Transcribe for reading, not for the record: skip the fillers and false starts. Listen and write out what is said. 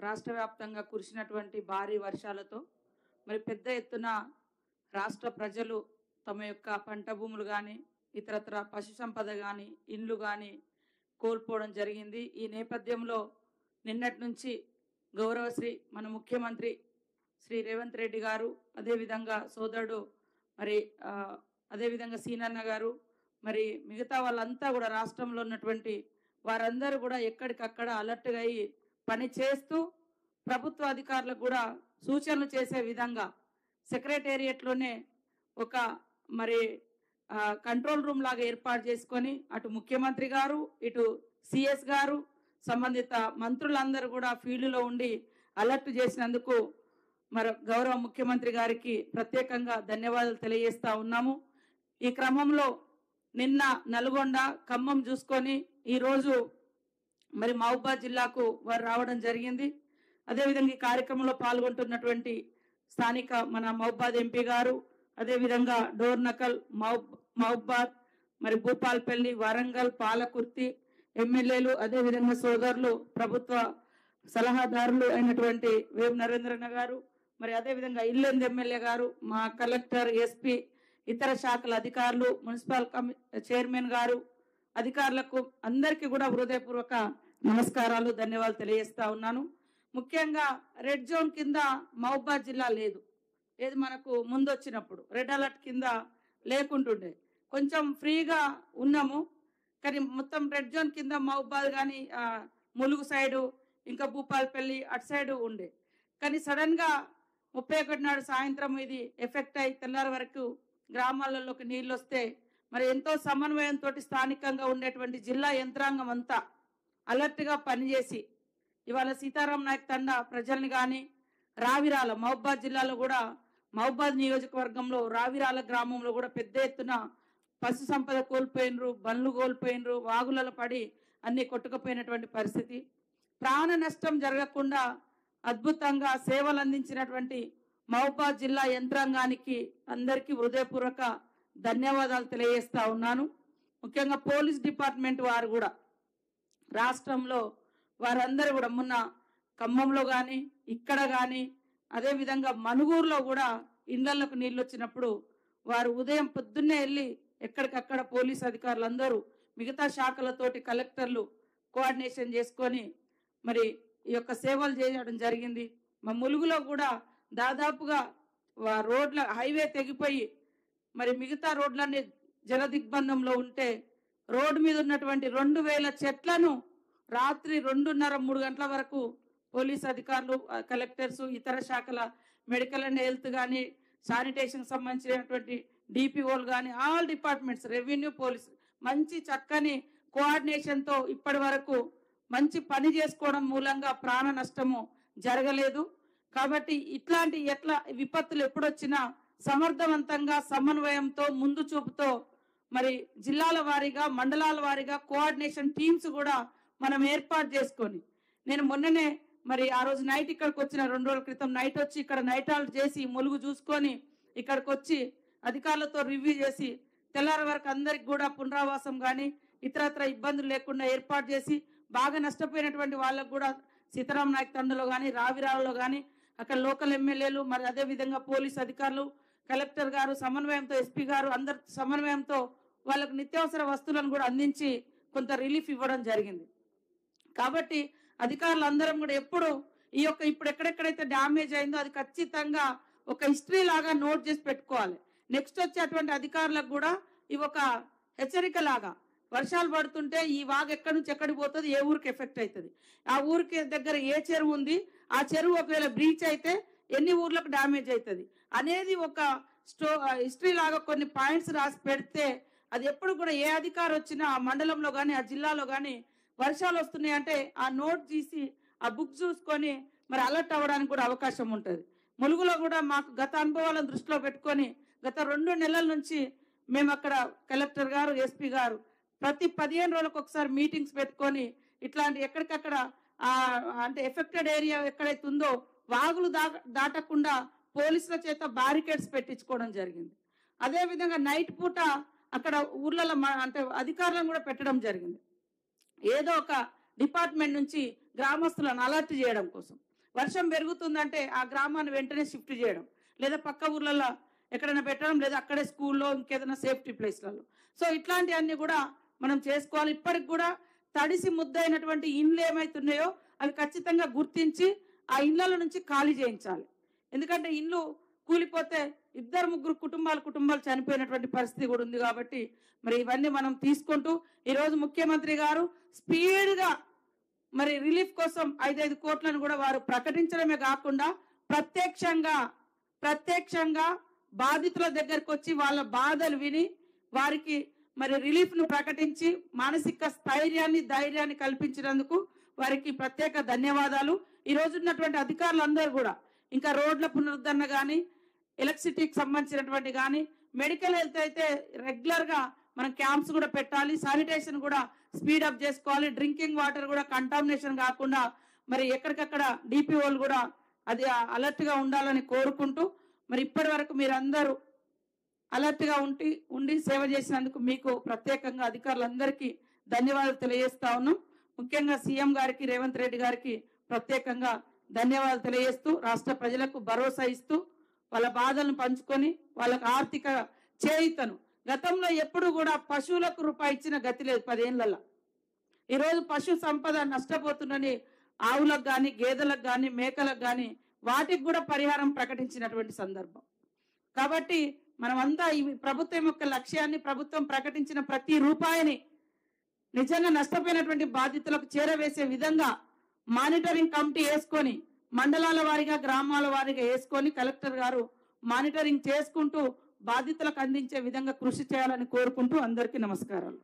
రాష్ట్ర వ్యాప్తంగా కురిసినటువంటి భారీ వర్షాలతో మరి పెద్ద ఎత్తున రాష్ట్ర ప్రజలు తమ యొక్క పంట భూములు కానీ ఇతరత్ర పశు సంపద కానీ ఇండ్లు కానీ కోల్పోవడం జరిగింది. ఈ నేపథ్యంలో నిన్నటి నుంచి గౌరవశ్రీ మన ముఖ్యమంత్రి శ్రీ రేవంత్ రెడ్డి గారు, అదేవిధంగా సోదరుడు మరి అదేవిధంగా సీనన్న గారు, మరి మిగతా వాళ్ళంతా కూడా రాష్ట్రంలో ఉన్నటువంటి వారందరూ కూడా ఎక్కడికక్కడ అలర్ట్గా అయ్యి పని చేస్తూ ప్రభుత్వ అధికారులకు కూడా సూచనలు చేసే విధంగా సెక్రటేరియట్లోనే ఒక మరి కంట్రోల్ రూమ్ లాగా ఏర్పాటు చేసుకొని అటు ముఖ్యమంత్రి గారు, ఇటు సిఎస్ గారు, సంబంధిత మంత్రులందరూ కూడా ఫీల్డ్లో ఉండి అలర్ట్ చేసినందుకు మరి గౌరవ ముఖ్యమంత్రి గారికి ప్రత్యేకంగా ధన్యవాదాలు తెలియజేస్తా ఉన్నాము. ఈ క్రమంలో నిన్న నల్గొండ, ఖమ్మం చూసుకొని ఈరోజు మరి మహబూబాద్ జిల్లాకు వారు రావడం జరిగింది. అదేవిధంగా ఈ కార్యక్రమంలో పాల్గొంటున్నటువంటి స్థానిక మన మహబూబాద్ ఎంపీ గారు, అదేవిధంగా డోర్నకల్, మహబూబాద్, మరి భూపాల్పల్లి, వరంగల్, పాలకుర్తి ఎమ్మెల్యేలు, అదేవిధంగా సోదరులు, ప్రభుత్వ సలహాదారులు అయినటువంటి వేం నరేంద్రన్న గారు, మరి అదేవిధంగా ఇల్లెందు ఎమ్మెల్యే గారు, మా కలెక్టర్, ఎస్పీ, ఇతర శాఖల అధికారులు, మున్సిపల్ చైర్మన్ గారు, అధికారులకు అందరికీ కూడా హృదయపూర్వక నమస్కారాలు, ధన్యవాదాలు తెలియజేస్తా ఉన్నాను. ముఖ్యంగా రెడ్ జోన్ కింద మహబూబాద్ జిల్లా లేదు. ఏది మనకు ముందు వచ్చినప్పుడు రెడ్ అలర్ట్ కింద లేకుంటుండే, కొంచెం ఫ్రీగా ఉన్నాము. కానీ మొత్తం రెడ్ జోన్ కింద మహబూబాద్ కానీ ములుగు సైడు ఇంకా భూపాల్పల్లి అటు సైడు ఉండే. కానీ సడన్గా 31 నాడు సాయంత్రం ఇది ఎఫెక్ట్ అయి తెల్లారి వరకు గ్రామాలలోకి నీళ్ళు వస్తే మరి ఎంతో సమన్వయంతో స్థానికంగా ఉండేటువంటి జిల్లా యంత్రాంగం అంతా అలర్ట్గా పనిచేసి ఇవాళ సీతారాం నాయక్ తండా ప్రజల్ని కానీ రావిరాల మహబూబాద్ జిల్లాలో కూడా మహబూబాద్ నియోజకవర్గంలో రావిరాల గ్రామంలో కూడా పెద్ద ఎత్తున పశు సంపద కోల్పోయినరు, బండ్లు కోల్పోయినరు, వాగులలో పడి అన్ని కొట్టుకుపోయినటువంటి పరిస్థితి. ప్రాణ నష్టం జరగకుండా అద్భుతంగా సేవలు అందించినటువంటి మహబూబాద్ జిల్లా యంత్రాంగానికి అందరికీ హృదయపూర్వక ధన్యవాదాలు తెలియజేస్తా ఉన్నాను. ముఖ్యంగా పోలీస్ డిపార్ట్మెంట్ వారు కూడా రాష్ట్రంలో వారందరూ కూడా మొన్న ఖమ్మంలో కానీ ఇక్కడ కానీ అదేవిధంగా మనుగూరులో కూడా ఇళ్లకు నీళ్ళు వచ్చినప్పుడు వారు ఉదయం పొద్దున్నే వెళ్ళి ఎక్కడికక్కడ పోలీస్ అధికారులు అందరూ మిగతా శాఖలతోటి కలెక్టర్లు కోఆర్డినేషన్ చేసుకొని మరి ఈ యొక్క సేవలు చేయడం జరిగింది. మా ములుగులో కూడా దాదాపుగా రోడ్ల హైవే తెగిపోయి మరి మిగతా రోడ్లన్నీ జల దిగ్బంధంలో ఉంటే రోడ్డు మీద ఉన్నటువంటి 2000 చెట్లను రాత్రి 2:30-3 గంటల వరకు పోలీస్ అధికారులు, కలెక్టర్స్, ఇతర శాఖల మెడికల్ అండ్ హెల్త్ కానీ శానిటేషన్ సంబంధించినటువంటి డిపిఓలు కానీ ఆల్ డిపార్ట్మెంట్స్, రెవెన్యూ, పోలీస్ మంచి చక్కని కోఆర్డినేషన్తో ఇప్పటి వరకు మంచి పని చేసుకోవడం మూలంగా ప్రాణ నష్టము జరగలేదు. కాబట్టి ఇట్లాంటి విపత్తులు ఎప్పుడొచ్చినా సమర్థవంతంగా సమన్వయంతో ముందు చూపుతో మరి జిల్లాల వారీగా మండలాల వారీగా కోఆర్డినేషన్ టీమ్స్ కూడా మనం ఏర్పాటు చేసుకొని నేను మొన్ననే మరి ఆ రోజు నైట్ ఇక్కడికి వచ్చిన 2 రోజుల క్రితం నైట్ వచ్చి ఇక్కడ నైట్ హాల్ట్ చేసి ములుగు చూసుకొని ఇక్కడికి వచ్చి అధికారులతో రివ్యూ చేసి తెల్లారి వరకు అందరికి కూడా పునరావాసం కానీ ఇతరత్ర ఇబ్బందులు లేకుండా ఏర్పాటు చేసి బాగా నష్టపోయినటువంటి వాళ్ళకు కూడా సీతారాం నాయక్ తండలో కానీ రావిరాలలో కానీ అక్కడ లోకల్ ఎమ్మెల్యేలు మరి అదేవిధంగా పోలీస్ అధికారులు, కలెక్టర్ గారు సమన్వయంతో, ఎస్పీ గారు అందరి సమన్వయంతో వాళ్ళకు నిత్యావసర వస్తువులను కూడా అందించి కొంత రిలీఫ్ ఇవ్వడం జరిగింది. కాబట్టి అధికారులు అందరం కూడా ఎప్పుడు ఇప్పుడు ఎక్కడెక్కడైతే డ్యామేజ్ అయిందో అది ఖచ్చితంగా ఒక హిస్టరీ లాగా నోట్ చేసి పెట్టుకోవాలి. నెక్స్ట్ వచ్చేటువంటి అధికారులకు కూడా ఇవి ఒక హెచ్చరిక లాగా, వర్షాలు పడుతుంటే ఈ వాగు ఎక్కడి నుంచి ఎక్కడికి పోతుంది, ఏ ఊరికి ఎఫెక్ట్ అవుతుంది, ఆ ఊరికి దగ్గర ఏ చెరువు ఉంది, ఆ చెరువు ఒకవేళ బ్రీచ్ అయితే ఎన్ని ఊర్లకు డ్యామేజ్ అవుతుంది అనేది ఒక హిస్టరీ లాగా కొన్ని పాయింట్స్ రాసి పెడితే అది ఎప్పుడు కూడా ఏ అధికారి వచ్చినా ఆ మండలంలో కానీ ఆ జిల్లాలో కానీ వర్షాలు వస్తున్నాయి అంటే ఆ నోట్ తీసి ఆ బుక్ చూసుకొని మరి అలర్ట్ అవ్వడానికి కూడా అవకాశం ఉంటుంది. ములుగులో కూడా మాకు గత అనుభవాలను దృష్టిలో పెట్టుకొని గత 2 నెలల నుంచి మేము అక్కడ కలెక్టర్ గారు, ఎస్పీ గారు ప్రతి 15 రోజులకు ఒకసారి మీటింగ్స్ పెట్టుకొని ఇట్లాంటి ఎక్కడికక్కడ అంటే ఎఫెక్టెడ్ ఏరియా ఎక్కడైతే ఉందో వాగులు దాటకుండా పోలీసుల చేత బారికేడ్స్ పెట్టించుకోవడం జరిగింది. అదేవిధంగా నైట్ పూట అక్కడ ఊర్లలో అంటే అధికారులను కూడా పెట్టడం జరిగింది. ఏదో ఒక డిపార్ట్మెంట్ నుంచి గ్రామస్తులను అలర్ట్ చేయడం కోసం వర్షం పెరుగుతుందంటే ఆ గ్రామాన్ని వెంటనే షిఫ్ట్ చేయడం, లేదా పక్క ఊర్లలో ఎక్కడైనా పెట్టడం, లేదా అక్కడే స్కూల్లో ఇంకేదైనా సేఫ్టీ ప్లేస్లలో. సో ఇట్లాంటివన్నీ కూడా మనం చేసుకోవాలి. ఇప్పటికి కూడా తడిసి ముద్దైనటువంటి ఇండ్లు ఏమైతున్నాయో అవి ఖచ్చితంగా గుర్తించి ఆ ఇళ్ల నుంచి ఖాళీ చేయించాలి. ఎందుకంటే ఇల్లు కూలిపోతే 2-3 కుటుంబాలు చనిపోయినటువంటి పరిస్థితి కూడా ఉంది. కాబట్టి మరి ఇవన్నీ మనం తీసుకుంటూ ఈరోజు ముఖ్యమంత్రి గారు స్పీడ్గా మరి రిలీఫ్ కోసం 5 కోట్లను కూడా వారు ప్రకటించడమే కాకుండా ప్రత్యక్షంగా బాధితుల దగ్గరకు వచ్చి వాళ్ళ బాధలు విని వారికి మరి రిలీఫ్ ను ప్రకటించి మానసిక ధైర్యాన్ని కల్పించినందుకు వారికి ప్రత్యేక ధన్యవాదాలు. ఈ రోజు ఉన్నటువంటి అధికారులందరూ కూడా ఇంకా రోడ్ల పునరుద్ధరణ కానీ, ఎలక్ట్రిసిటీకి సంబంధించినటువంటి కానీ, మెడికల్ హెల్త్ అయితే రెగ్యులర్ గా మనం క్యాంప్స్ కూడా పెట్టాలి, శానిటేషన్ కూడా స్పీడ్ అప్ చేసుకోవాలి, డ్రింకింగ్ వాటర్ కూడా కంటామినేషన్ కాకుండా మరి ఎక్కడికక్కడ డిపిఓలు కూడా అది అలర్ట్ గా ఉండాలని కోరుకుంటూ మరి ఇప్పటి వరకు మీరందరూ అలర్ట్ గా ఉండి సేవ చేసినందుకు మీకు ప్రత్యేకంగా అధికారులందరికీ ధన్యవాదాలు తెలియజేస్తా ఉన్నాం. ముఖ్యంగా సీఎం గారికి, రేవంత్ రెడ్డి గారికి ప్రత్యేకంగా ధన్యవాదాలు తెలియజేస్తూ రాష్ట్ర ప్రజలకు భరోసా ఇస్తూ వాళ్ళ బాధలను పంచుకొని వాళ్ళకు ఆర్థిక చేయూతను, గతంలో ఎప్పుడు కూడా పశువులకు రూపాయి ఇచ్చిన గతి లేదు 10 ఏళ్లలో. ఈరోజు పశు సంపద నష్టపోతుందని ఆవులకు కానీ, గేదెలకు కానీ, మేకలకు కానీ వాటికి కూడా పరిహారం ప్రకటించినటువంటి సందర్భం. కాబట్టి మనమంతా ఈ ప్రభుత్వం యొక్క లక్ష్యాన్ని, ప్రభుత్వం ప్రకటించిన ప్రతి రూపాయిని నిజంగా నష్టపోయినటువంటి బాధితులకు చేరవేసే విధంగా మానిటరింగ్ కమిటీ వేసుకొని, మండలాల వారీగా, గ్రామాల వారీగా వేసుకొని కలెక్టర్ గారు మానిటరింగ్ చేసుకుంటూ బాధితులకు అందించే విధంగా కృషి చేయాలని కోరుకుంటూ అందరికీ నమస్కారాలు.